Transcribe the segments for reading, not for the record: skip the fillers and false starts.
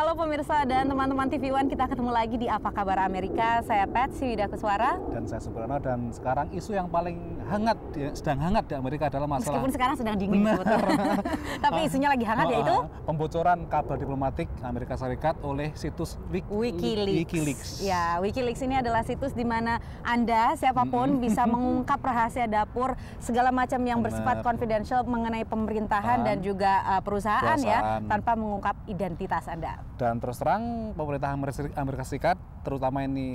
Halo pemirsa dan teman-teman TV One, kita ketemu lagi di Apa Kabar Amerika. Saya Patsy Widakuswara. Dan saya Suprana, dan sekarang isu yang paling hangat, sedang hangat di Amerika adalah masalah... Meskipun sekarang sedang dingin sebetulnya. Tapi isunya lagi hangat, yaitu pembocoran kabar diplomatik Amerika Serikat oleh situs Wikileaks. Ya, Wikileaks ini adalah situs di mana Anda, siapapun, bisa mengungkap rahasia dapur, segala macam yang bersifat confidential mengenai pemerintahan dan juga perusahaan ya, tanpa mengungkap identitas Anda. Dan terus terang, pemerintah Amerika Serikat, terutama ini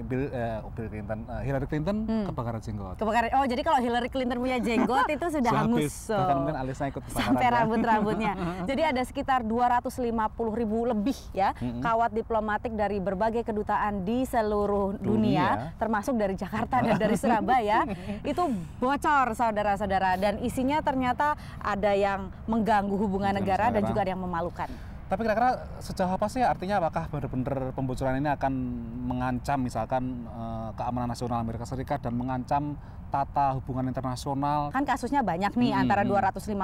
Hillary Clinton, kebakaran jenggot. Oh, jadi kalau Hillary Clinton punya jenggot itu sudah hangus. Bahkan mungkin alisnya ikut sampai rambut-rambutnya. Jadi ada sekitar 250.000 lebih ya kawat diplomatik dari berbagai kedutaan di seluruh dunia, termasuk dari Jakarta dan dari Surabaya, itu bocor, saudara-saudara. Dan isinya ternyata ada yang mengganggu hubungan negara dan juga ada yang memalukan. Tapi kira-kira sejauh apa sih, artinya apakah benar-benar pembocoran ini akan mengancam misalkan keamanan nasional Amerika Serikat dan mengancam tata hubungan internasional? Kan kasusnya banyak nih, antara 250.000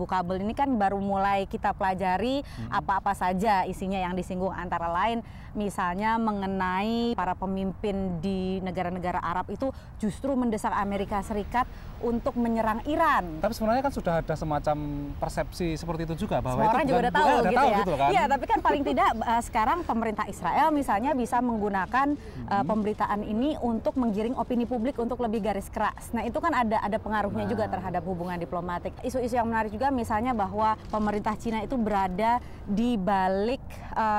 kabel ini kan baru mulai kita pelajari apa-apa saja isinya yang disinggung, antara lain misalnya mengenai para pemimpin di negara-negara Arab itu justru mendesak Amerika Serikat untuk menyerang Iran. Tapi sebenarnya kan sudah ada semacam persepsi seperti itu juga, bahwa semua orang juga udah tahu gitu ya. Gitu kan? Iya, tapi kan paling tidak sekarang pemerintah Israel misalnya bisa menggunakan pemberitaan ini untuk menggiring opini publik untuk lebih garis keras. Nah, itu kan ada pengaruhnya juga terhadap hubungan diplomatik. Isu-isu yang menarik juga misalnya bahwa pemerintah Cina itu berada di balik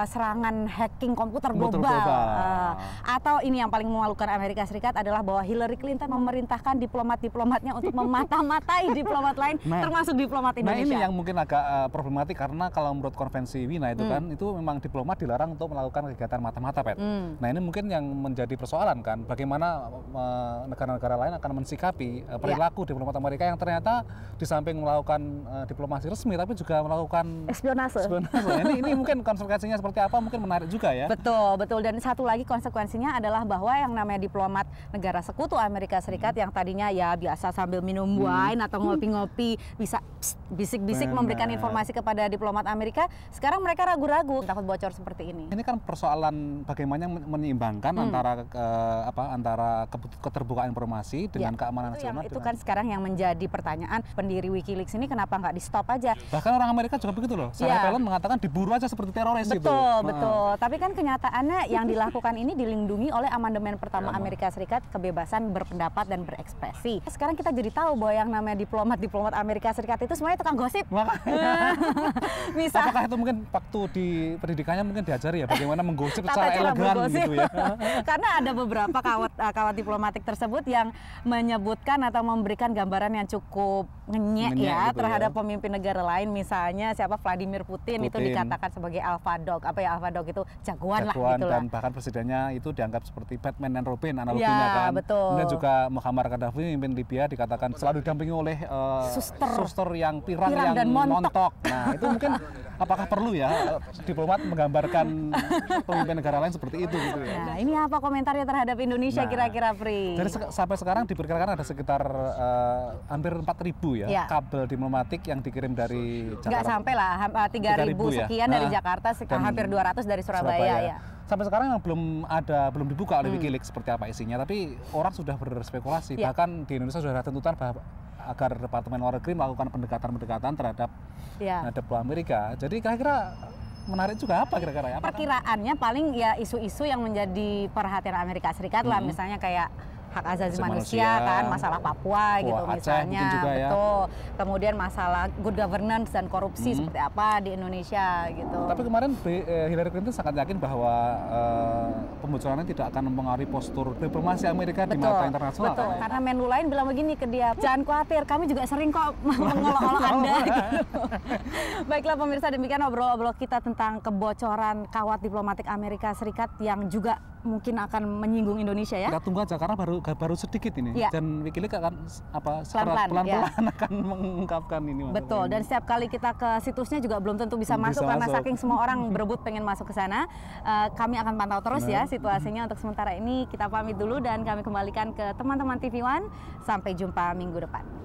serangan hacking komputer global. Atau ini yang paling memalukan Amerika Serikat adalah bahwa Hillary Clinton memerintahkan diplomat-diplomatnya untuk memata-matai diplomat lain, termasuk diplomat Indonesia. Nah, ini yang mungkin agak problematik, karena kalau menurut konvensi Wina itu kan, itu memang diplomat dilarang untuk melakukan kegiatan mata-mata, Pet. Nah, ini mungkin yang menjadi persoalan kan, bagaimana negara-negara lain akan mensikapi perilaku diplomat Amerika yang ternyata di samping melakukan diplomasi resmi, tapi juga melakukan espionase. Ini mungkin konsekuensinya seperti apa, mungkin menarik juga ya. Betul. Dan satu lagi konsekuensinya adalah bahwa yang namanya diplomat negara sekutu Amerika Serikat yang tadinya ya biasa sambil minum wine atau ngopi-ngopi bisa bisik-bisik memberikan informasi kepada diplomat Amerika, sekarang mereka ragu-ragu takut bocor seperti ini. Ini kan persoalan bagaimana menyeimbangkan antara keterbukaan informasi dengan keamanan nasional. Itu kan sekarang yang menjadi pertanyaan pendiri Wikileaks ini, kenapa nggak di stop aja? Bahkan orang Amerika juga begitu loh. Sarah Palin mengatakan diburu aja seperti teroris gitu. Betul. Tapi kan kenyataannya yang dilakukan ini dilindungi oleh amandemen pertama Amerika Serikat, kebebasan berpendapat dan berekspresi. Sekarang kita jadi tahu bahwa yang namanya diplomat Amerika Serikat itu semuanya tukang gosip. Apakah itu mungkin waktu di pendidikannya mungkin diajari ya bagaimana menggosip secara elegan gitu ya? Karena ada beberapa kawat diplomatik tersebut yang menyebutkan atau memberikan gambaran yang cukup ngenyek ya gitu terhadap pemimpin negara lain. Misalnya siapa, Vladimir Putin itu dikatakan sebagai alpha dog. Apa ya alpha dog itu? Jagoan lah gitu lah. Dan bahkan presidennya itu dianggap seperti Batman dan Robin analoginya kan. Betul. Kemudian juga Muammar Gaddafi pemimpin Libya dikatakan selalu didampingi oleh suster yang pirang yang montok. Nah, itu mungkin apakah perlu ya diplomat menggambarkan pemimpin negara lain seperti itu gitu ya. Nah, ini apa komentarnya terhadap Indonesia kira-kira, Pri? Dari sampai sekarang diperkirakan ada sekitar hampir 4.000 ya kabel diplomatik yang dikirim dari Jakarta. Nggak sampai lah, 3.000 sekian dari Jakarta, hampir 200 dari Surabaya ya. Sampai sekarang yang belum dibuka oleh Wikileaks seperti apa isinya, tapi orang sudah berspekulasi. Bahkan di Indonesia sudah ada tuntutan agar Departemen Luar Negeri melakukan pendekatan terhadap Amerika. Jadi kira-kira menarik juga apa kira-kira ya? Perkiraannya paling ya isu-isu yang menjadi perhatian Amerika Serikat lah, misalnya kayak hak asasi manusia kan, masalah Papua gitu misalnya, betul. Kemudian masalah good governance dan korupsi seperti apa di Indonesia gitu. Tapi kemarin Hillary Clinton sangat yakin bahwa pembocorannya tidak akan mempengaruhi postur diplomasi Amerika di mata internasional. Betul, karena menlu lain bilang begini ke dia, jangan khawatir, kami juga sering kok mengolok-olok Anda. Gitu. Baiklah pemirsa, demikian obrol-obrol kita tentang kebocoran kawat diplomatik Amerika Serikat yang juga mungkin akan menyinggung Indonesia ya. Kita tunggu aja karena baru sedikit ini. Dan Wikileaks akan pelan-pelan akan mengungkapkan ini. Betul. Dan setiap kali kita ke situsnya juga belum tentu bisa masuk karena saking semua orang berebut pengen masuk ke sana. Kami akan pantau terus ya situasinya. Untuk sementara ini kita pamit dulu dan kami kembalikan ke teman-teman TV One. Sampai jumpa minggu depan.